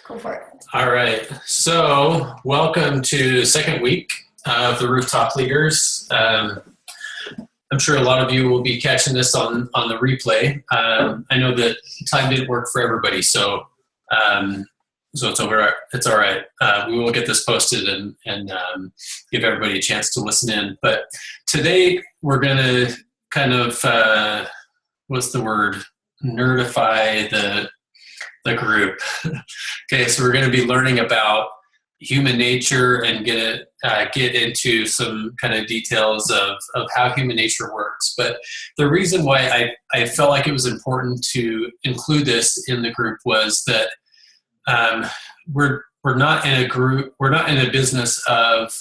Go for it. All right. So, welcome to the second week of the Rooftop Leaders. I'm sure a lot of you will be catching this on the replay. I know that time didn't work for everybody, so it's over. It's all right. We will get this posted and give everybody a chance to listen in. But today we're going to kind of what's the word? Nerdify the group. Okay, so we're going to be learning about human nature and get into some kind of details of how human nature works. But the reason why I felt like it was important to include this in the group was that we're not in a group. We're not in a business of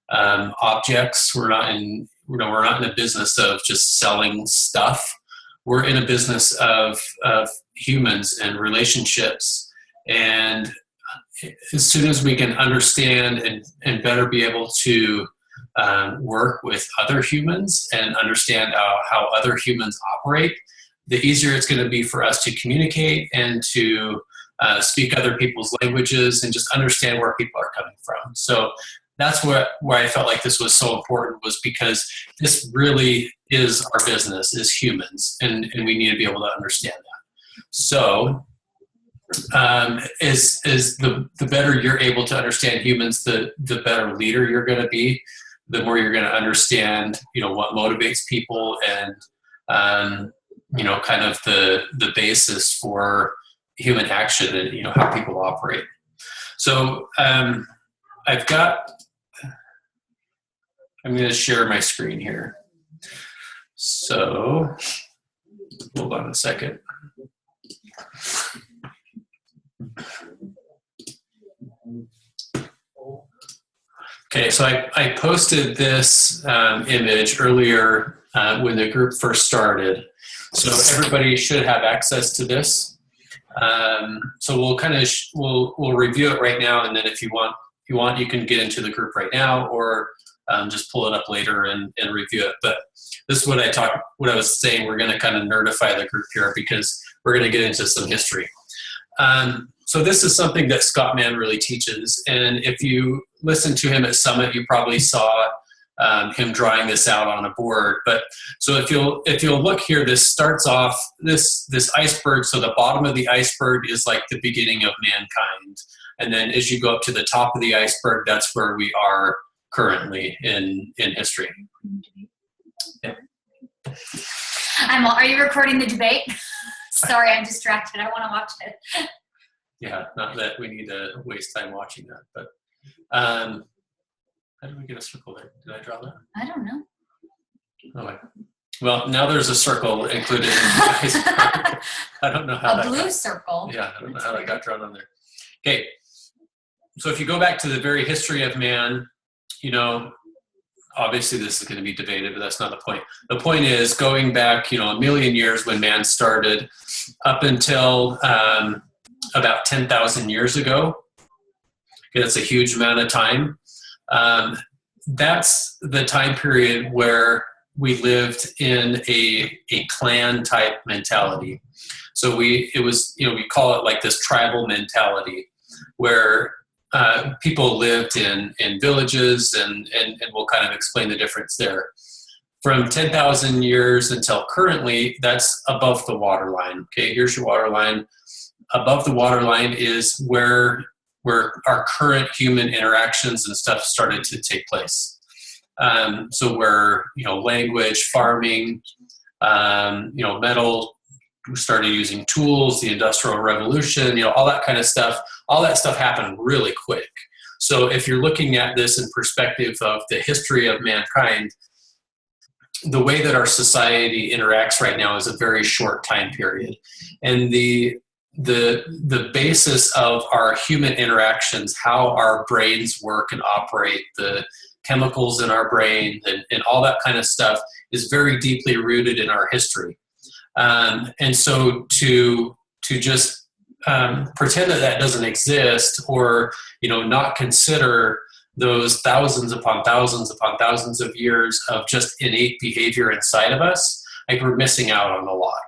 objects. We're not in a business of just selling stuff. We're in a business of humans and relationships. And as soon as we can understand and better be able to work with other humans and understand how other humans operate, the easier it's going to be for us to communicate and to speak other people's languages and just understand where people are coming from. So that's where I felt like this was so important, was because this really is our business as humans, and we need to be able to understand that. So the better you're able to understand humans, the better leader you're going to be, the more you're going to understand, what motivates people and, kind of the basis for human action and, how people operate. So I'm going to share my screen here. So hold on a second. Okay, so I posted this image earlier when the group first started. So everybody should have access to this. So we'll review it right now, and then if you want, you can get into the group right now, or just pull it up later and review it. But this is what I was saying. We're going to kind of nerdify the group here because we're going to get into some history. So this is something that Scott Mann really teaches, and if you listen to him at Summit, you probably saw him drawing this out on a board. But so if you'll look here, this starts off this iceberg. So the bottom of the iceberg is like the beginning of mankind, and then as you go up to the top of the iceberg, that's where we are currently in history. Yeah. Are you recording the debate? Sorry, I'm distracted. I want to watch it. Yeah, not that we need to waste time watching that, but how did we get a circle there? Did I draw that? I don't know. Oh, well, now there's a circle included in the iceberg. I don't know how a blue circle. Yeah, I don't know how that got drawn on there. Okay, so if you go back to the very history of man, obviously this is going to be debated, but that's not the point. The point is going back, a million years when man started up until about 10,000 years ago. Okay, that's a huge amount of time. That's the time period where we lived in a clan type mentality. So we call it like this tribal mentality where people lived in villages, and we'll kind of explain the difference there. From 10,000 years until currently, that's above the water line. Okay, here's your water line. Above the water line is where our current human interactions and stuff started to take place. So where, language, farming, metal, we started using tools, the Industrial Revolution, all that kind of stuff. All that stuff happened really quick. So if you're looking at this in perspective of the history of mankind, the way that our society interacts right now is a very short time period. And the basis of our human interactions, how our brains work and operate, the chemicals in our brain and all that kind of stuff is very deeply rooted in our history. And so to just pretend that doesn't exist, or not consider those thousands upon thousands of years of just innate behavior inside of us, like we're missing out on a lot.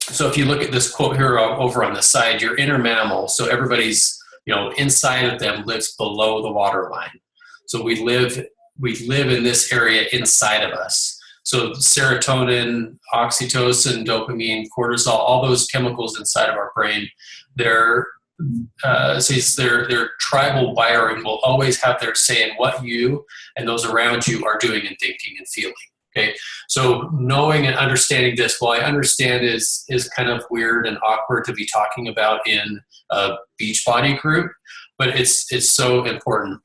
So if you look at this quote here over on the side, your inner mammal, so everybody's, inside of them lives below the waterline. So we live in this area inside of us. So serotonin, oxytocin, dopamine, cortisol, all those chemicals inside of our brain, their tribal wiring will always have their say in what you and those around you are doing and thinking and feeling. Okay, so knowing and understanding this, well, I understand is kind of weird and awkward to be talking about in a Beachbody group, but it's so important,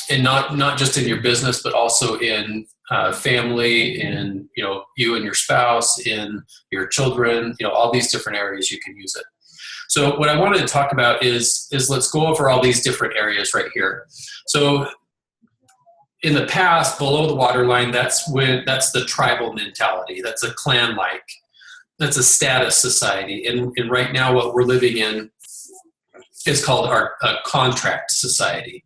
and not just in your business, but also in family, in you and your spouse, in your children, all these different areas you can use it. So what I wanted to talk about is let's go over all these different areas right here. So in the past, below the waterline, that's the tribal mentality. That's a clan-like. That's a status society. And right now, what we're living in is called a contract society.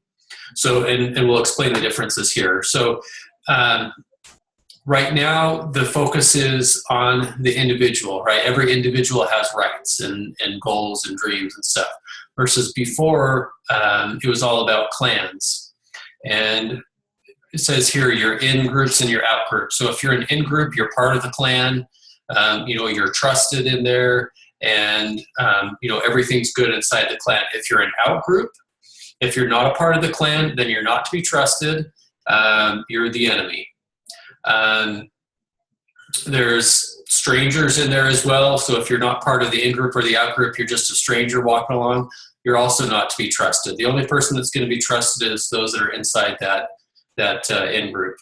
So, and we'll explain the differences here. So, right now, the focus is on the individual, right? Every individual has rights and goals and dreams and stuff. Versus before, it was all about clans. And it says here you're in groups and you're out groups. So if you're an in group, you're part of the clan. You're trusted in there, and everything's good inside the clan. If you're an out group, if you're not a part of the clan, then you're not to be trusted. You're the enemy. There's strangers in there as well. So if you're not part of the in group or the out group, you're just a stranger walking along. You're also not to be trusted. The only person that's going to be trusted is those that are inside that in group.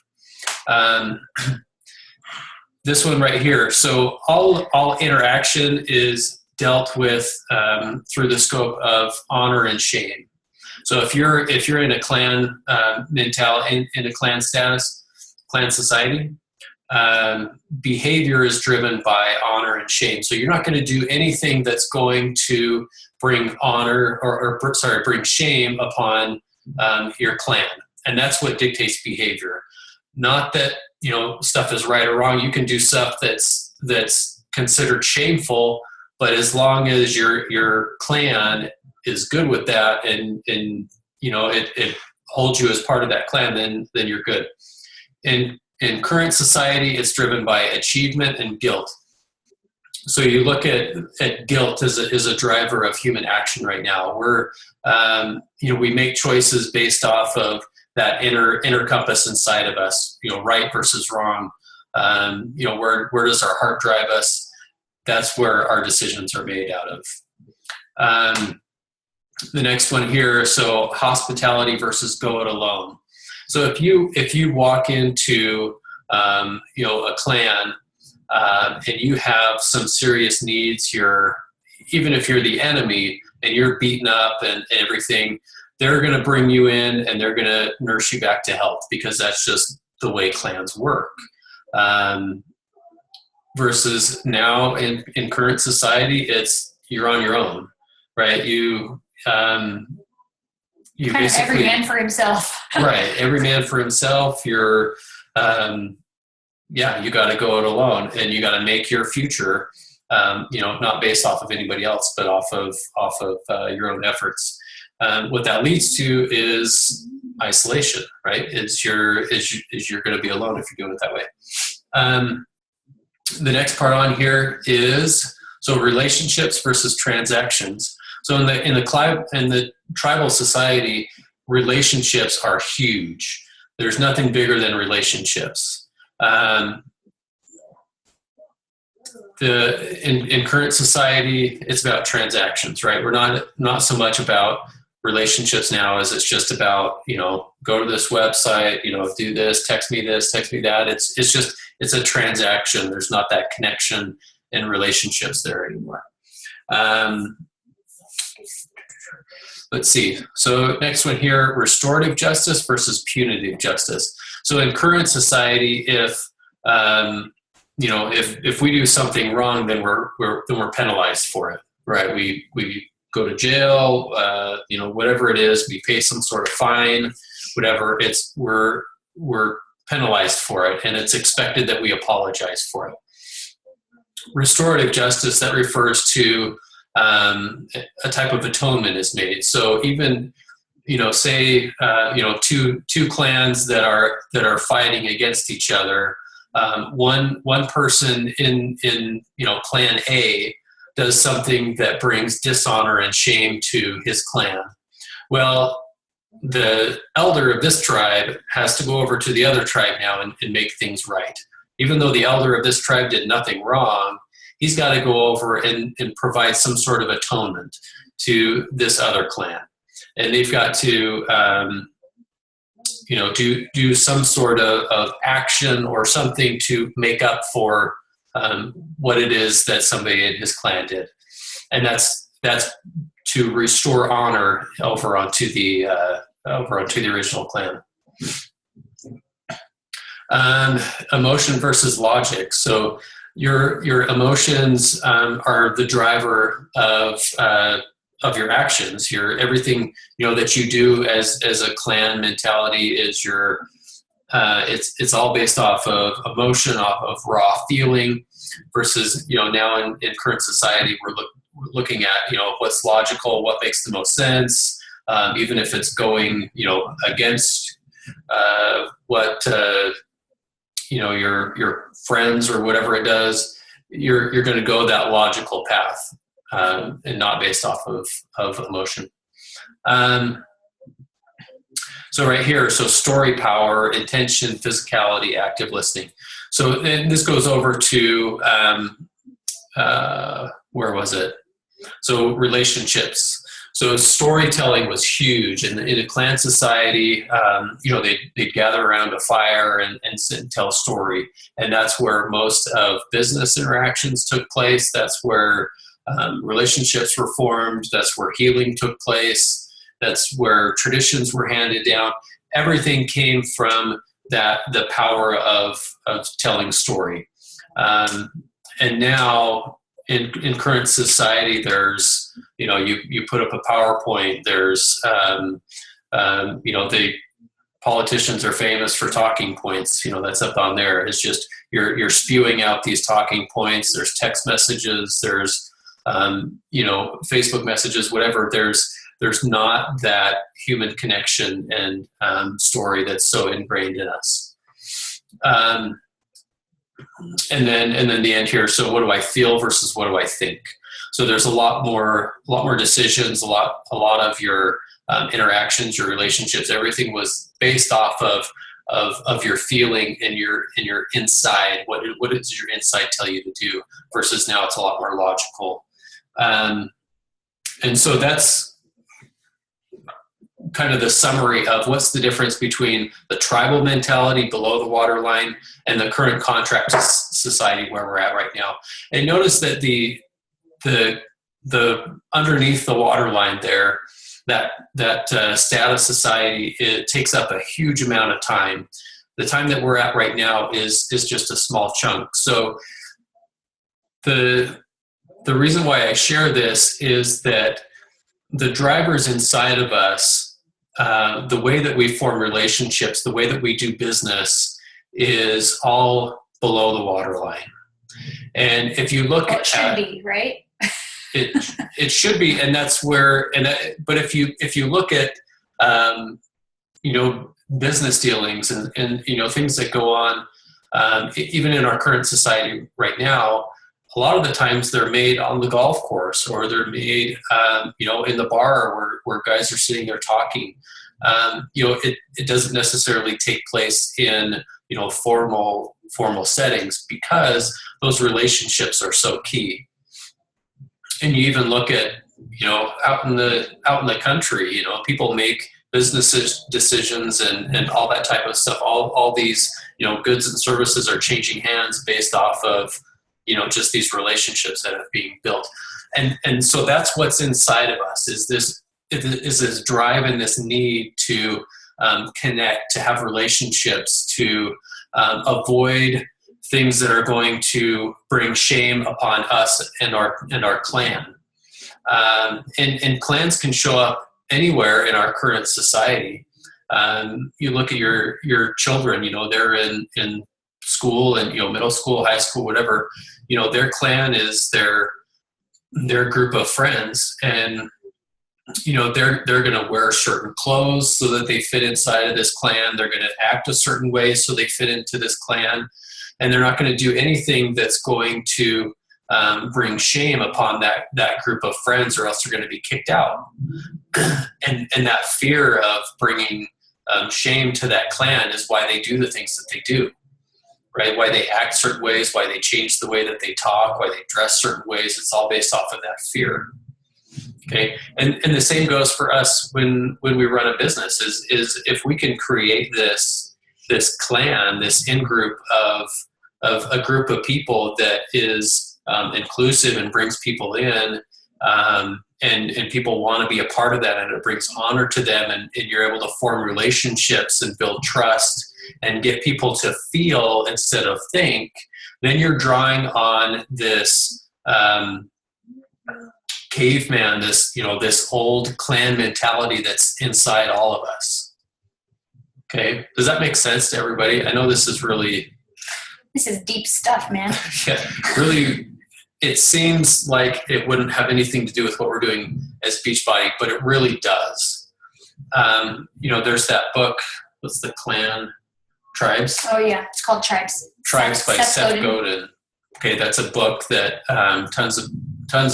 This one right here. So all interaction is dealt with through the scope of honor and shame. So if you're in a clan mentality, in a clan status, clan society, behavior is driven by honor and shame. So you're not going to do anything that's going to bring honor or bring shame upon your clan. And that's what dictates behavior. Not that, stuff is right or wrong. You can do stuff that's considered shameful, but as long as your clan is good with that and it holds you as part of that clan, then you're good. In current society, it's driven by achievement and guilt. So you look at guilt as a driver of human action right now. We're we make choices based off of that inner compass inside of us, right versus wrong. Where does our heart drive us? That's where our decisions are made out of. The next one here, so hospitality versus go it alone. So if you walk into a clan and you have some serious needs, even if you're the enemy and you're beaten up and everything, they're going to bring you in and they're going to nurse you back to health, because that's just the way clans work. Versus now in current society, you're on your own, right? You basically, every man for himself. Right, every man for himself. You're you got to go it alone, and you got to make your future not based off of anybody else, but off of your own efforts. What that leads to is isolation, right? You're going to be alone if you're doing it that way. The next part on here is relationships versus transactions. So in the tribal society, relationships are huge. There's nothing bigger than relationships. In current society, it's about transactions, right? We're not so much about relationships now as it's just about, go to this website, do this, text me that. It's a transaction. There's not that connection in relationships there anymore. Let's see. So next one here, restorative justice versus punitive justice. So in current society, if we do something wrong, then we're penalized for it, right? We go to jail, whatever it is, we pay some sort of fine, whatever. We're penalized for it, and it's expected that we apologize for it. restorative justice, that refers to a type of atonement is made. So even, say, two clans that are fighting against each other. One person in clan A does something that brings dishonor and shame to his clan. Well, the elder of this tribe has to go over to the other tribe now and make things right. Even though the elder of this tribe did nothing wrong, he's got to go over and provide some sort of atonement to this other clan. And they've got to, do some sort of action or something to make up for what it is that somebody in his clan did. And that's to restore honor over onto the original clan. Emotion versus logic. So your emotions are the driver of your actions. Everything that you do as a clan mentality is it's all based off of emotion, off of raw feeling, versus now in current society we're looking at what's logical, what makes the most sense, even if it's going against what your friends or whatever it does. You're going to go that logical path, and not based off of emotion. So right here, so story power, intention, physicality, active listening. So and this goes over to where was it? So relationships. So storytelling was huge in a clan society. They'd gather around a fire and sit and tell a story, and that's where most of business interactions took place. That's where relationships were formed. That's where healing took place. That's where traditions were handed down. Everything came from the power of telling story. And now in current society, there's you put up a PowerPoint. There's the politicians are famous for talking points. That's up on there. It's just you're spewing out these talking points. There's text messages. There's Facebook messages. Whatever. There's not that human connection and story that's so ingrained in us. And then the end here. So what do I feel versus what do I think? So there's a lot more decisions, a lot of your interactions, your relationships. Everything was based off of your feeling and your inside. What does your inside tell you to do? Versus now it's a lot more logical. And so that's kind of the summary of what's the difference between the tribal mentality below the waterline and the current contract society where we're at right now. And notice that the underneath the waterline there, that status society, it takes up a huge amount of time. The time that we're at right now is just a small chunk. So the reason why I share this is that the drivers inside of us, the way that we form relationships, the way that we do business is all below the waterline. And if you look at it should be, right? it should be, and that's where. But if you look at business dealings and things that go on, even in our current society right now, a lot of the times they're made on the golf course, or they're made in the bar where guys are sitting there talking. It doesn't necessarily take place in formal settings, because those relationships are so key. And you even look at out in the country, people make business decisions and all that type of stuff. All these goods and services are changing hands based off of just these relationships that are being built. And so that's what's inside of us, is this drive and this need to connect, to have relationships, to avoid things that are going to bring shame upon us and our clan. And clans can show up anywhere in our current society. You look at your children, they're in school and, middle school, high school, whatever, their clan is their group of friends, and they're going to wear certain clothes so that they fit inside of this clan. They're going to act a certain way so they fit into this clan, and they're not going to do anything that's going to bring shame upon that group of friends, or else they're going to be kicked out. And that fear of bringing shame to that clan is why they do the things that they do, right? Why they act certain ways, why they change the way that they talk, why they dress certain ways. It's all based off of that fear. Okay, and the same goes for us when we run a business. Is if we can create this clan, this in group of a group of people that is inclusive and brings people in, and people want to be a part of that, and it brings honor to them, and you're able to form relationships and build trust and get people to feel instead of think, then you're drawing on this caveman, this old clan mentality that's inside all of us. Okay, does that make sense to everybody? I know this is deep stuff, man. Yeah, really. It seems like it wouldn't have anything to do with what we're doing as Beachbody, but it really does. There's that book. What's the clan? Tribes? Oh, yeah. It's called Tribes. Tribes by Seth Godin. Okay, that's a book that tons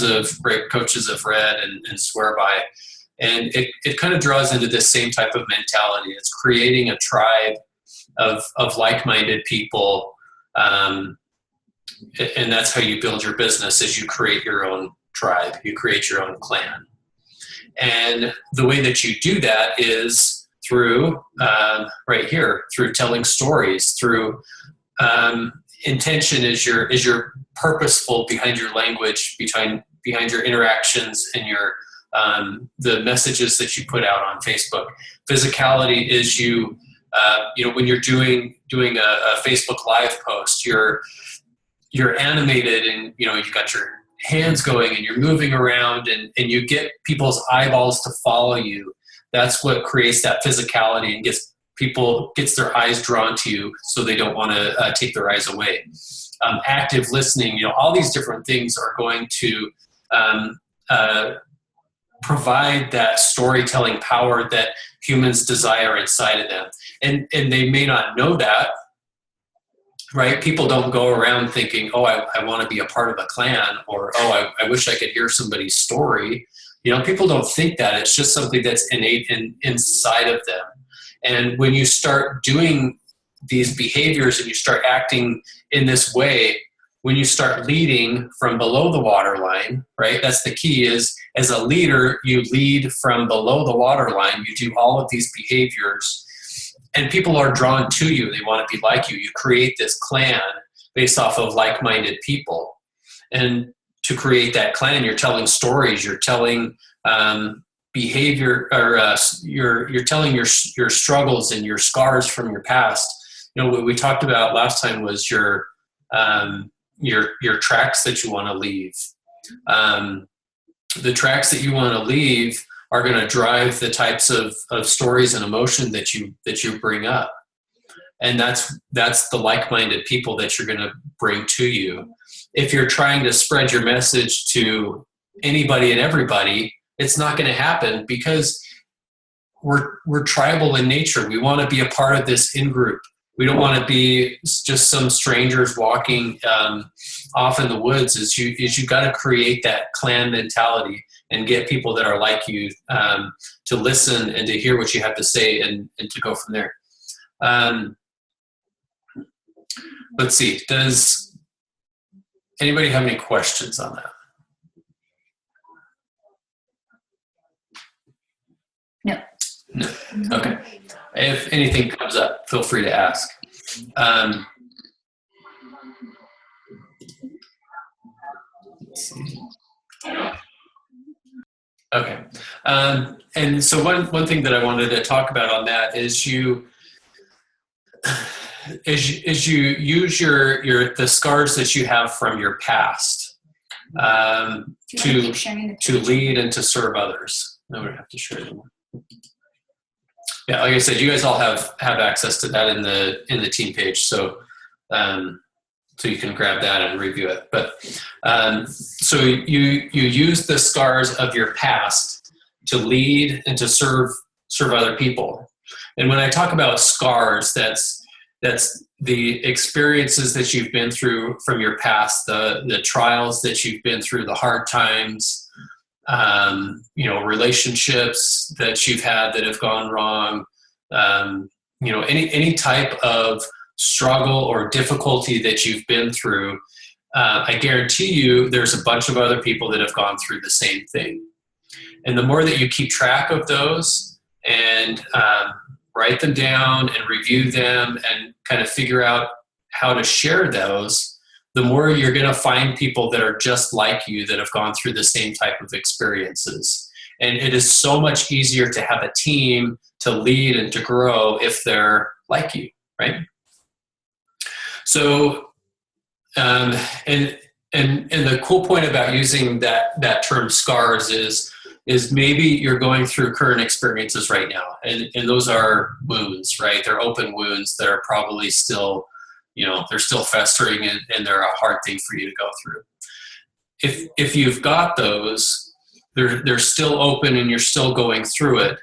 of great coaches have read and swear by. And it kind of draws into this same type of mentality. It's creating a tribe of like-minded people. And that's how you build your business, is you create your own tribe. You create your own clan. And the way that you do that is through right here, through telling stories, through intention is your purposeful behind your language, behind your interactions and your the messages that you put out on Facebook. Physicality is you when you're doing a Facebook Live post, you're animated, and you've got your hands going and you're moving around, and you get people's eyeballs to follow you. That's what creates that physicality and gets their eyes drawn to you, so they don't want to take their eyes away. Active listening, all these different things are going to provide that storytelling power that humans desire inside of them. And they may not know that, right? People don't go around thinking, oh, I want to be a part of a clan, or, oh, I wish I could hear somebody's story. People don't think that. It's just something that's innate inside of them. And when you start doing these behaviors and you start acting in this way, when you start leading from below the waterline, right? That's the key, is as a leader, you lead from below the waterline. You do all of these behaviors, and people are drawn to you. They want to be like you. You create this clan based off of like-minded people. And to create that clan, you're telling stories, you're telling behavior, or you're telling your struggles and your scars from your past. What we talked about last time was your tracks that you want to leave. The tracks that you want to leave are going to drive the types of stories and emotion that you bring up. And that's the like-minded people that you're going to bring to you. If you're trying to spread your message to anybody and everybody, it's not going to happen, because we're tribal in nature. We want to be a part of this in-group. We don't want to be just some strangers walking off in the woods. You got to create that clan mentality and get people that are like you to listen and to hear what you have to say, and to go from there. Let's see. Does anybody have any questions on that? No. Okay. If anything comes up, feel free to ask. Let's see. Okay. And so one thing that I wanted to talk about on that is you use the scars that you have from your past to lead and to serve others. I would have to share them. Yeah, like I said, you guys all have access to that in the team page. So So you can grab that and review it. But so you use the scars of your past to lead and to serve other people. And when I talk about scars, that's the experiences that you've been through from your past, the trials that you've been through, the hard times, relationships that you've had that have gone wrong, any type of struggle or difficulty that you've been through. I guarantee you there's a bunch of other people that have gone through the same thing. And the more that you keep track of those and write them down and review them and kind of figure out how to share those, the more you're going to find people that are just like you that have gone through the same type of experiences. And it is so much easier to have a team to lead and to grow if they're like you, right? So, and the cool point about using that term scars is maybe you're going through current experiences right now, and those are wounds, right? They're open wounds that are probably still, they're still festering, and they're a hard thing for you to go through. If you've got those, they're still open and you're still going through it,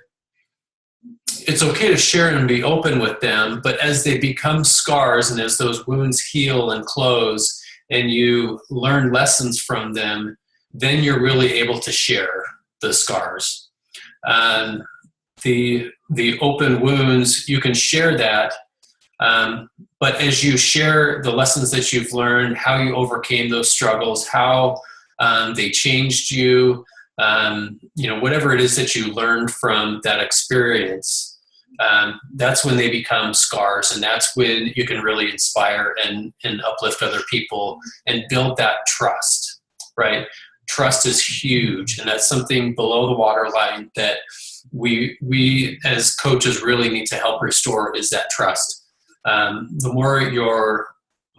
it's okay to share and be open with them, but as they become scars and as those wounds heal and close and you learn lessons from them, then you're really able to share the scars. The open wounds, you can share that, but as you share the lessons that you've learned, how you overcame those struggles, how they changed you, whatever it is that you learned from that experience, that's when they become scars, and that's when you can really inspire and uplift other people and build that trust, right? Trust is huge, and that's something below the waterline that we as coaches really need to help restore, is that trust. The more you're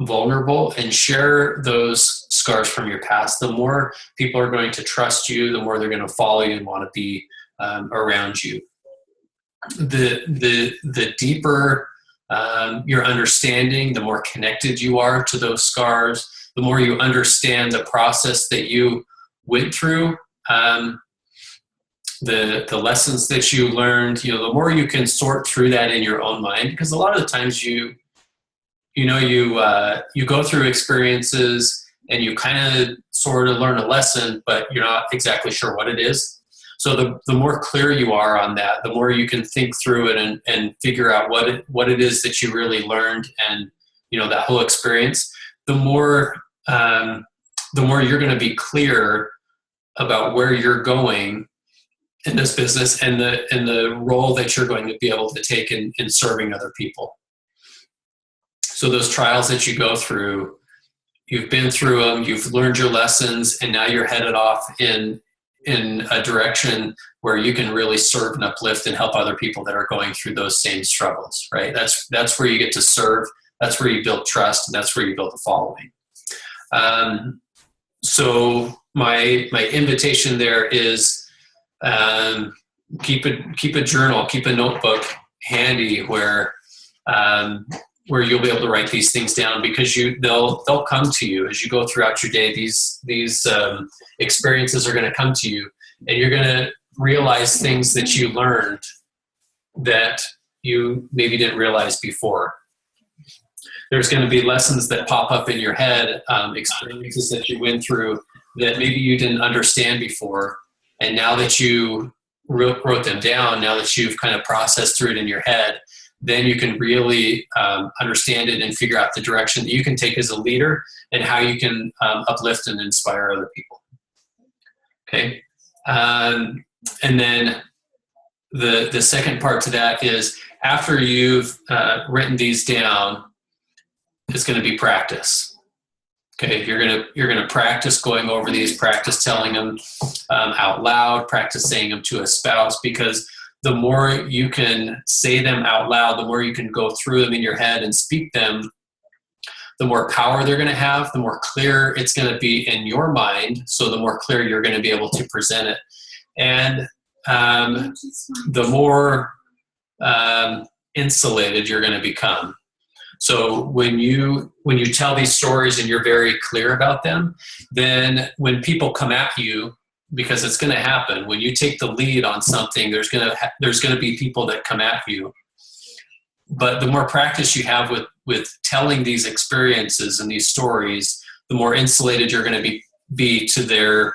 vulnerable and share those scars from your past, the more people are going to trust you, the more they're going to follow you and want to be around you. The deeper your understanding, the more connected you are to those scars, the more you understand the process that you went through, the lessons that you learned, the more you can sort through that in your own mind, because a lot of the times you go through experiences and you kind of sort of learn a lesson, but you're not exactly sure what it is. So the more clear you are on that, the more you can think through it and figure out what it is that you really learned, and that whole experience, the more you're going to be clear about where you're going in this business and the role that you're going to be able to take in serving other people. So those trials that you go through, you've been through them, you've learned your lessons, and now you're headed off in a direction where you can really serve and uplift and help other people that are going through those same struggles, right? That's where you get to serve. That's where you build trust, and that's where you build a following. So my invitation there is keep a journal, keep a notebook handy where you'll be able to write these things down, because they'll come to you as you go throughout your day. These experiences are going to come to you, and you're going to realize things that you learned that you maybe didn't realize before. There's going to be lessons that pop up in your head, experiences that you went through that maybe you didn't understand before, and now that you wrote them down, now that you've kind of processed through it in your head, then you can really understand it and figure out the direction that you can take as a leader and how you can uplift and inspire other people. Okay. And then the second part to that is, after you've written these down, it's going to be practice. Okay, you're gonna practice going over these, practice telling them out loud, practice saying them to a spouse, because the more you can say them out loud, the more you can go through them in your head and speak them, the more power they're going to have, the more clear it's going to be in your mind, so the more clear you're going to be able to present it. And the more insulated you're going to become. So when you tell these stories and you're very clear about them, then when people come at you, because it's going to happen, when you take the lead on something, there's going to be people that come at you. But the more practice you have with telling these experiences and these stories, the more insulated you're going to be to their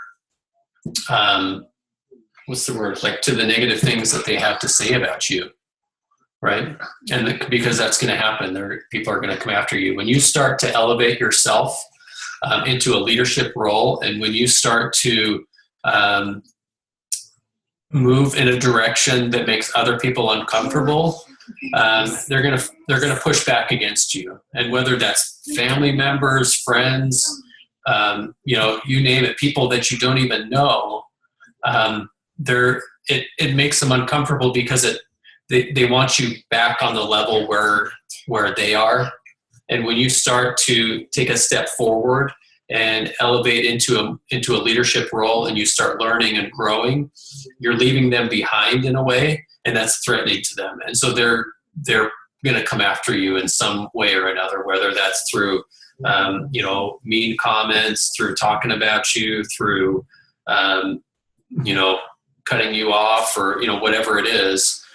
what's the word, like to the negative things that they have to say about you, right? And because that's going to happen, people are going to come after you. When you start to elevate yourself into a leadership role, and when you start to move in a direction that makes other people uncomfortable, they're gonna push back against you. And whether that's family members, friends, you name it, people that you don't even know, it makes them uncomfortable because they want you back on the level where they are. And when you start to take a step forward and elevate into a leadership role, and you start learning and growing, you're leaving them behind in a way, and that's threatening to them. And so they're going to come after you in some way or another, whether that's through mean comments, through talking about you, through cutting you off, or whatever it is.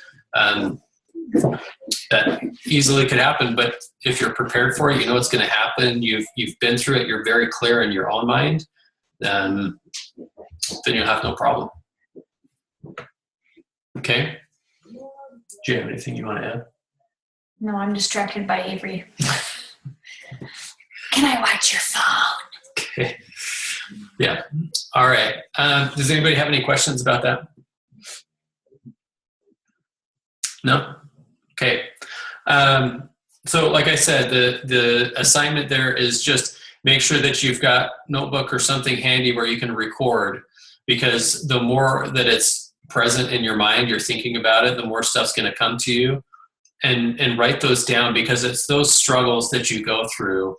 That easily could happen, but if you're prepared for it, you know it's going to happen. You've been through it. You're very clear in your own mind. Then you'll have no problem. Okay. Do you have anything you want to add? No, I'm distracted by Avery. Can I watch your phone? Okay. Yeah. All right. Does anybody have any questions about that? No? Okay. So like I said, the assignment there is just make sure that you've got notebook or something handy where you can record, because the more that it's present in your mind, you're thinking about it, the more stuff's going to come to you. And write those down, because it's those struggles that you go through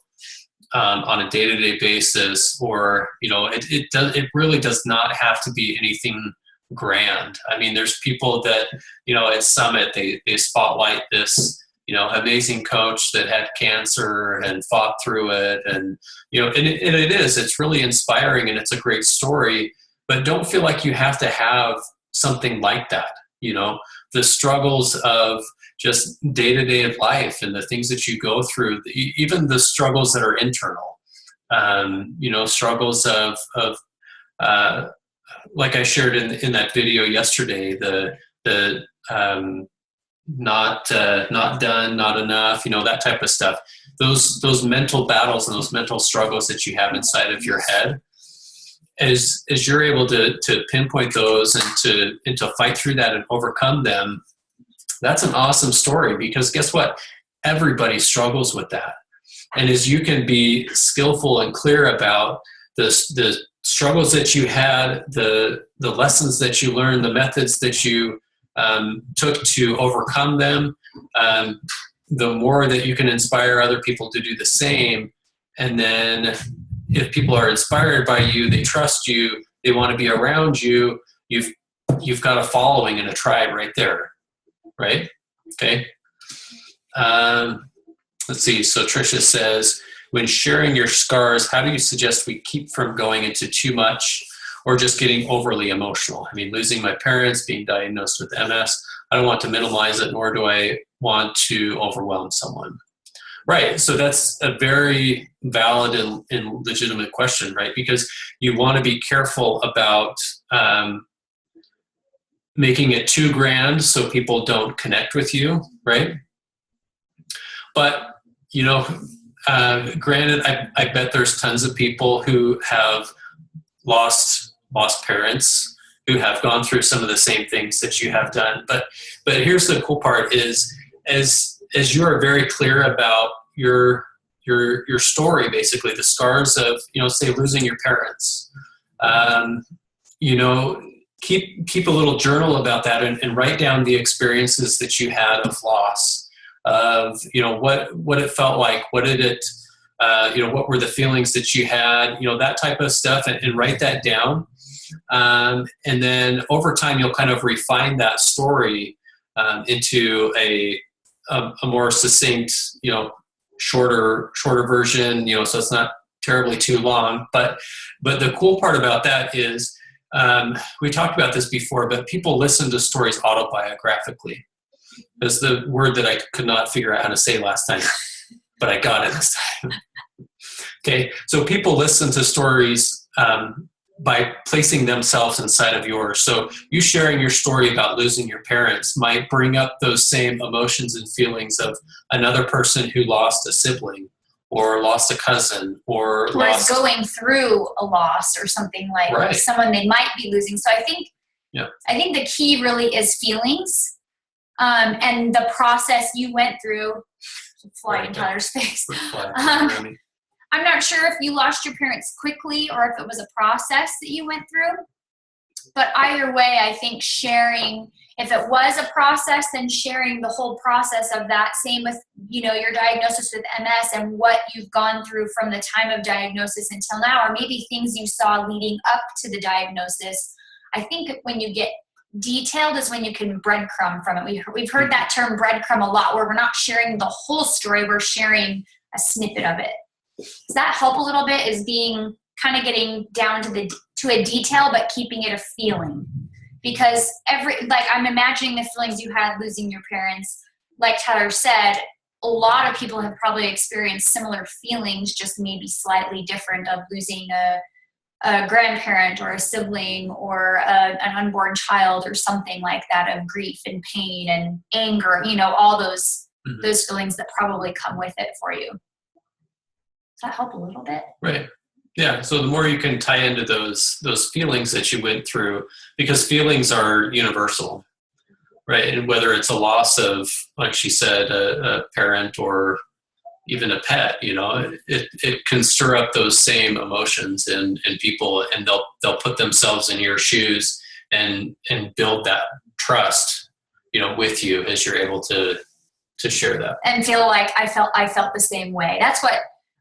on a day-to-day basis, or it really does not have to be anything grand. I mean, there's people that at Summit they spotlight this amazing coach that had cancer and fought through it, and it's really inspiring, and it's a great story. But don't feel like you have to have something like that. The struggles of just day-to-day life and the things that you go through, even the struggles that are internal, struggles of like I shared in that video yesterday, the not done, not enough, that type of stuff. Those mental battles and those mental struggles that you have inside of your head, as you're able to pinpoint those and to fight through that and overcome them, that's an awesome story, because guess what? Everybody struggles with that. And as you can be skillful and clear about the struggles that you had, the lessons that you learned, the methods that you took to overcome them, the more that you can inspire other people to do the same. And then if people are inspired by you, they trust you, they want to be around you, you've got a following and a tribe right there. Right? Okay. Let's see. So Tricia says, when sharing your scars, how do you suggest we keep from going into too much or just getting overly emotional? I mean, losing my parents, being diagnosed with MS, I don't want to minimize it, nor do I want to overwhelm someone. Right. So that's a very valid and legitimate question, right? Because you want to be careful about making it too grand so people don't connect with you, right? But, granted, I bet there's tons of people who have lost parents, who have gone through some of the same things that you have done. But here's the cool part is, as you are very clear about your story, basically the scars of, say losing your parents, keep a little journal about that and write down the experiences that you had of loss, of, what it felt like, what did it, what were the feelings that you had, that type of stuff, and write that down. And then over time, you'll kind of refine that story into a more succinct, shorter version, so it's not terribly too long. But the cool part about that is, we talked about this before, but people listen to stories autobiographically. That's the word that I could not figure out how to say last time, but I got it this time. Okay, so people listen to stories by placing themselves inside of yours. So you sharing your story about losing your parents might bring up those same emotions and feelings of another person who lost a sibling or lost a cousin or is going through a loss or something like right. Someone they might be losing. So I think the key really is feelings and the process you went through. Fly in Tyler's face. I'm not sure if you lost your parents quickly or if it was a process that you went through. But either way, I think sharing, if it was a process, then sharing the whole process of that. Same with, your diagnosis with MS and what you've gone through from the time of diagnosis until now, or maybe things you saw leading up to the diagnosis. I think when you get detailed is when you can breadcrumb from it. We've heard that term breadcrumb a lot, where we're not sharing the whole story, we're sharing a snippet of it. Does that help a little bit? Is being kind of getting down to a detail, but keeping it a feeling. Because I'm imagining the feelings you had losing your parents. Like Tyler said, a lot of people have probably experienced similar feelings, just maybe slightly different, of losing a grandparent or a sibling or an unborn child or something like that, of grief and pain and anger, all those feelings that probably come with it for you. Does that help a little bit? Right. Yeah. So the more you can tie into those feelings that you went through, because feelings are universal, right? And whether it's a loss of, like she said, a parent or even a pet, it can stir up those same emotions in people, and they'll put themselves in your shoes and build that trust, with you as you're able to share that. And feel like I felt the same way. That's what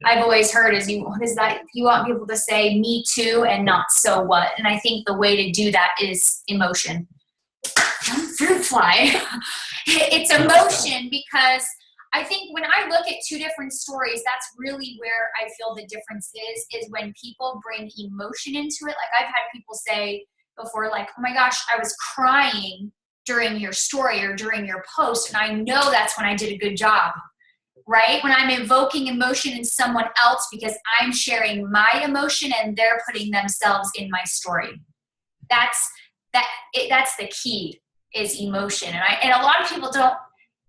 I've always heard is you want people to say me too and not so what. And I think the way to do that is emotion. Fruit fly. It's emotion, because I think when I look at two different stories, that's really where I feel the difference is when people bring emotion into it. Like I've had people say before, like, oh my gosh, I was crying during your story or during your post, and I know that's when I did a good job. Right? When I'm evoking emotion in someone else because I'm sharing my emotion and they're putting themselves in my story. That's the key, is emotion. And a lot of people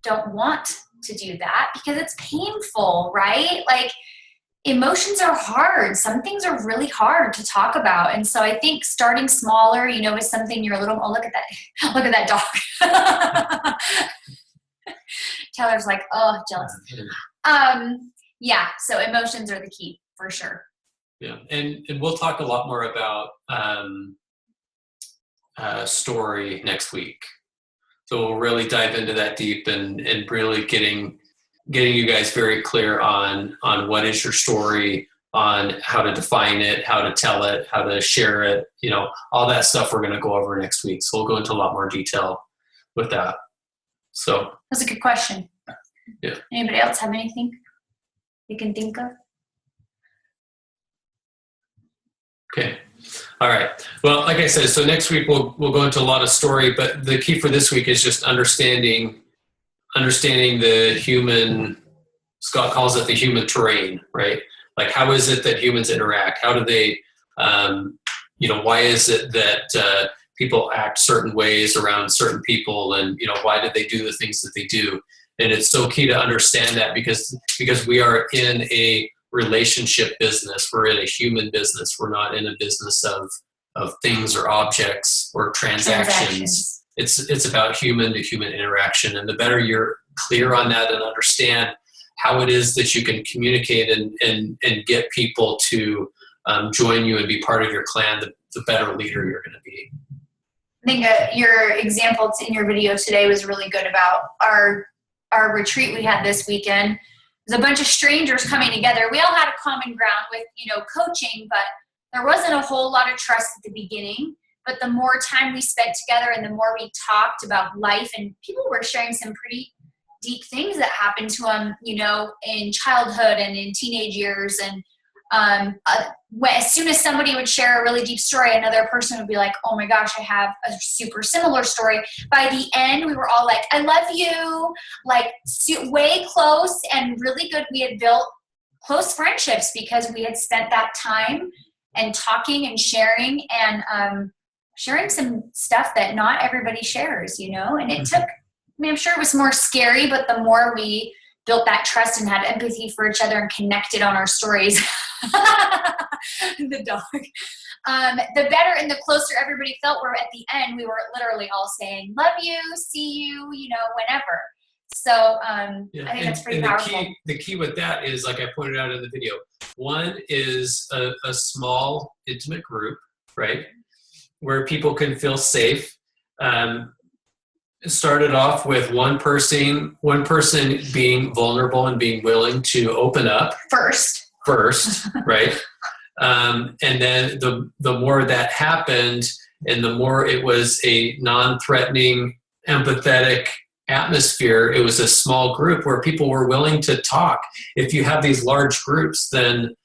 don't want to do that because it's painful, right? Like, emotions are hard. Some things are really hard to talk about. And so I think starting smaller, is something you're a little, look at that dog. Taylor's like, oh, jealous. Yeah, so emotions are the key for sure. Yeah, and we'll talk a lot more about story next week. So we'll really dive into that deep and really getting you guys very clear on what is your story, on how to define it, how to tell it, how to share it, all that stuff we're going to go over next week. So we'll go into a lot more detail with that. So that's a good question. Yeah. Anybody else have anything you can think of? Okay. All right. Well, like I said, so next week we'll go into a lot of story, but the key for this week is just understanding the human, Scott calls it the human terrain, right? Like, how is it that humans interact? How do they, why is it that people act certain ways around certain people, and, why did they do the things that they do? And it's so key to understand that because we are in a relationship business. We're in a human business. We're not in a business of things or objects or transactions. It's about human to human interaction. And the better you're clear on that and understand how it is that you can communicate and get people to join you and be part of your clan, the better leader you're going to be. I think your example in your video today was really good about our retreat we had this weekend. There's a bunch of strangers coming together. We all had a common ground with, coaching, but there wasn't a whole lot of trust at the beginning. But the more time we spent together and the more we talked about life, and people were sharing some pretty deep things that happened to them, you know, in childhood and in teenage years. And as soon as somebody would share a really deep story, another person would be like, oh my gosh, I have a super similar story. By the end, we were all like, I love you, like way close and really good. We had built close friendships because we had spent that time and talking and sharing and sharing some stuff that not everybody shares, you know. And it took, I mean, I'm sure it was more scary, but the more we built that trust and had empathy for each other and connected on our stories, the dog, the better and the closer everybody felt. Where at the end, we were literally all saying, love you, see you, you know, whenever. So I think that's pretty powerful. The key with that is, like I pointed out in the video, one is a small, intimate group, right, where people can feel safe. It started off with one person being vulnerable and being willing to open up first, right? And then the more that happened, and the more it was a non-threatening, empathetic atmosphere, it was a small group where people were willing to talk. If you have these large groups, then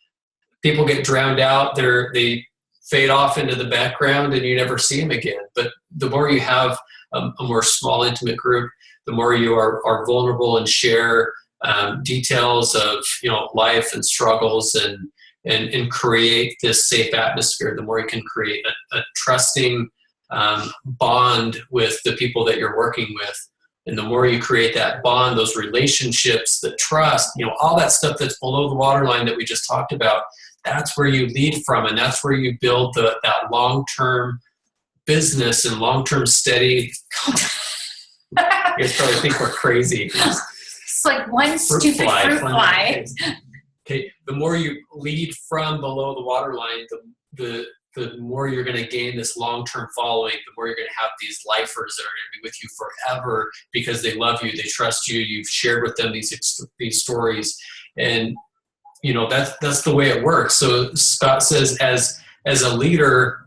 people get drowned out. They fade off into the background and you never see them again. But the more you have a more small, intimate group, the more you are vulnerable and share details of, you know, life and struggles and create this safe atmosphere, the more you can create a trusting bond with the people that you're working with. And the more you create that bond, those relationships, the trust, you know, all that stuff that's below the waterline that we just talked about, that's where you lead from, and that's where you build that long-term business and long-term steady. You guys probably think we're crazy. It's like one stupid fruit fly. Okay, the more you lead from below the waterline, the more you're going to gain this long-term following, the more you're going to have these lifers that are going to be with you forever because they love you, they trust you, you've shared with them these stories. And, you know, that's the way it works. So Scott says as a leader,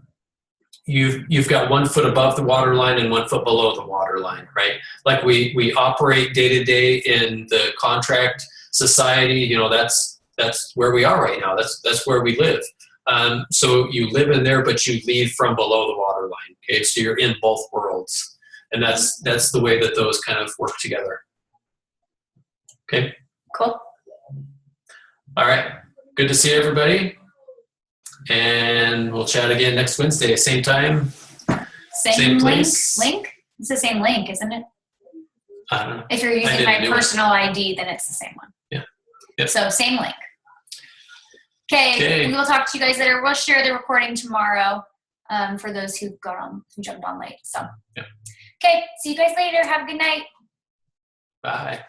you've got 1 foot above the waterline and 1 foot below the waterline, right? Like we operate day to day in the contract society, you know, that's where we are right now. That's where we live. So you live in there, but you lead from below the waterline. Okay, so you're in both worlds, and that's the way that those kind of work together. Okay. Cool. All right. Good to see everybody, and we'll chat again next Wednesday, same time, same place. Link. It's the same link, isn't it? I don't know. If you're using my personal ID, then it's the same one. Yeah. Yep. So same link. Okay, we will talk to you guys later. We'll share the recording tomorrow for those who jumped on late. So, yeah. Okay, see you guys later. Have a good night. Bye.